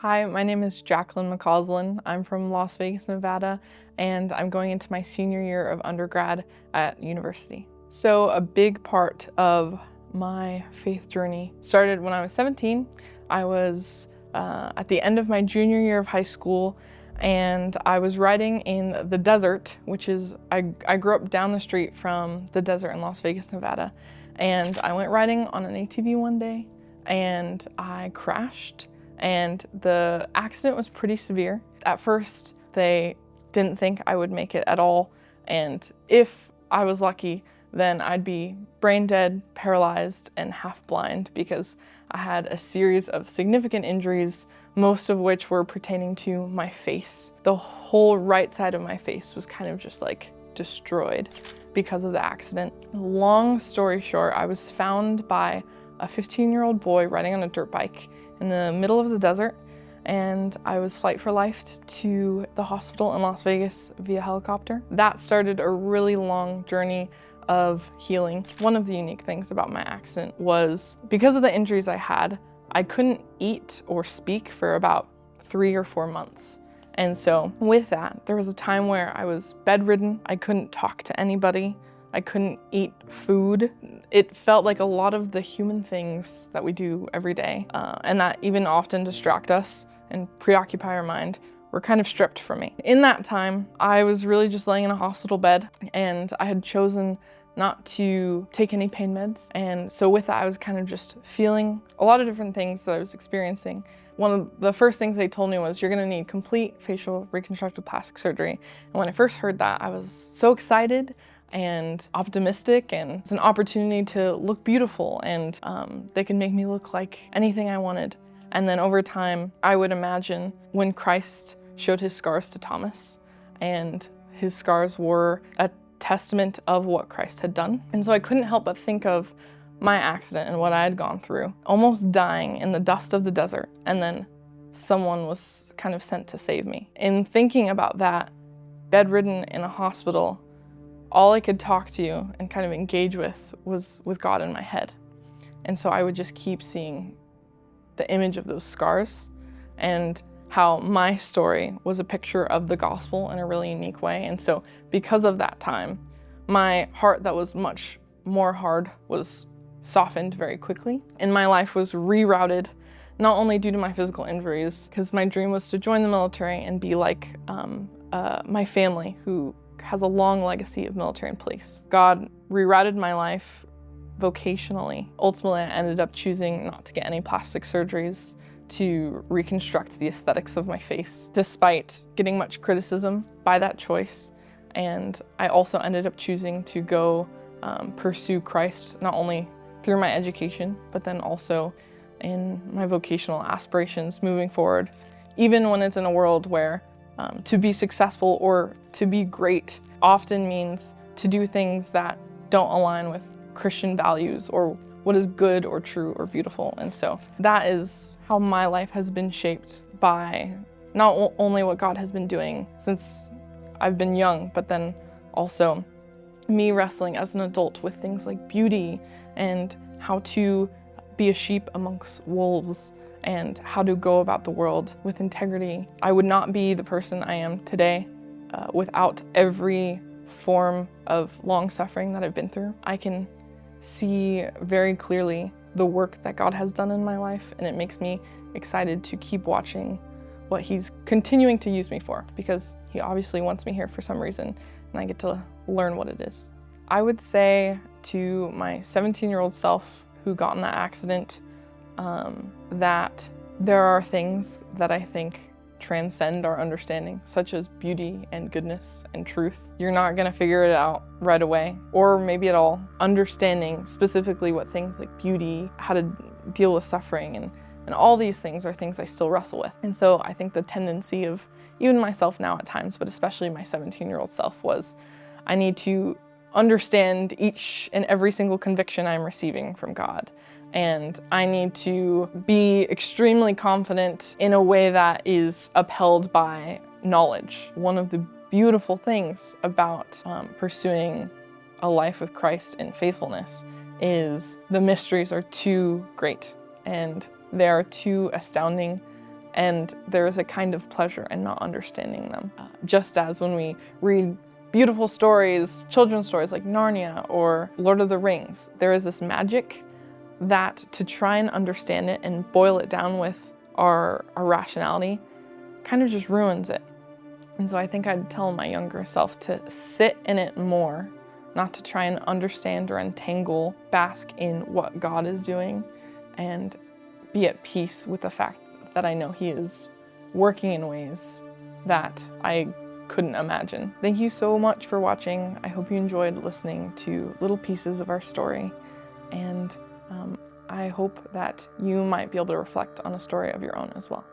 Hi, my name is Jacqueline. I'm from Las Vegas, Nevada, and I'm going into my senior year of undergrad at university. So a big part of my faith journey started when I was 17. I was at the end of my junior year of high school, and I was riding in the desert, which is, I grew up down the street from the desert in Las Vegas, Nevada, and I went riding on an ATV one day, and I crashed. And the accident was pretty severe. At first, they didn't think I would make it at all. And if I was lucky, then I'd be brain dead, paralyzed, and half blind because I had a series of significant injuries, most of which were pertaining to my face. The whole right side of my face was kind of just like destroyed because of the accident. Long story short, I was found by a 15-year-old boy riding on a dirt bike in the middle of the desert, and I was flight for life to the hospital in Las Vegas via helicopter. That started a really long journey of healing. One of the unique things about my accident was because of the injuries I had, I couldn't eat or speak for about 3 or 4 months. And so with that, there was a time where I was bedridden. I couldn't talk to anybody. I couldn't eat food. It felt like a lot of the human things that we do every day, and that even often distract us and preoccupy our mind, were kind of stripped from me. In that time, I was really just laying in a hospital bed, and I had chosen not to take any pain meds. And so with that, I was kind of just feeling a lot of different things that I was experiencing. One of the first things they told me was, you're gonna need complete facial reconstructive plastic surgery. And when I first heard that, I was so excited and optimistic, and it's an opportunity to look beautiful, and they can make me look like anything I wanted. And then over time, I would imagine when Christ showed his scars to Thomas, and his scars were a testament of what Christ had done. And so I couldn't help but think of my accident and what I had gone through, almost dying in the dust of the desert, and then someone was kind of sent to save me. In thinking about that, bedridden in a hospital, all I could talk to and kind of engage with was with God in my head. And so I would just keep seeing the image of those scars and how my story was a picture of the gospel in a really unique way. And so because of that time, my heart that was much more hard was softened very quickly. And my life was rerouted, not only due to my physical injuries, because my dream was to join the military and be like my family, who has a long legacy of military and police. God rerouted my life vocationally. Ultimately, I ended up choosing not to get any plastic surgeries to reconstruct the aesthetics of my face, despite getting much criticism by that choice. And I also ended up choosing to go pursue Christ, not only through my education, but then also in my vocational aspirations moving forward, even when it's in a world where to be successful or to be great often means to do things that don't align with Christian values or what is good or true or beautiful. And so that is how my life has been shaped by not only what God has been doing since I've been young, but then also me wrestling as an adult with things like beauty and how to be a sheep amongst wolves, and how to go about the world with integrity. I would not be the person I am today without every form of long suffering that I've been through. I can see very clearly the work that God has done in my life, and it makes me excited to keep watching what he's continuing to use me for, because he obviously wants me here for some reason, and I get to learn what it is. I would say to my 17-year-old self who got in that accident, that there are things that I think transcend our understanding, such as beauty and goodness and truth. You're not gonna figure it out right away, or maybe at all. Understanding specifically what things like beauty, how to deal with suffering, and all these things are things I still wrestle with. And so I think the tendency of even myself now at times, but especially my 17-year-old self, was I need to understand each and every single conviction I'm receiving from God. And I need to be extremely confident in a way that is upheld by knowledge. One of the beautiful things about pursuing a life with Christ in faithfulness is the mysteries are too great and they are too astounding And there is a kind of pleasure in not understanding them. Just as when we read beautiful stories, children's stories like Narnia or Lord of the Rings, there is this magic that to try and understand it and boil it down with our rationality kind of just ruins it. And so I think I'd tell my younger self to sit in it more, not to try and understand or entangle, bask in what God is doing, and be at peace with the fact that I know He is working in ways that I couldn't imagine. Thank you so much for watching. I hope you enjoyed listening to little pieces of our story, and I hope that you might be able to reflect on a story of your own as well.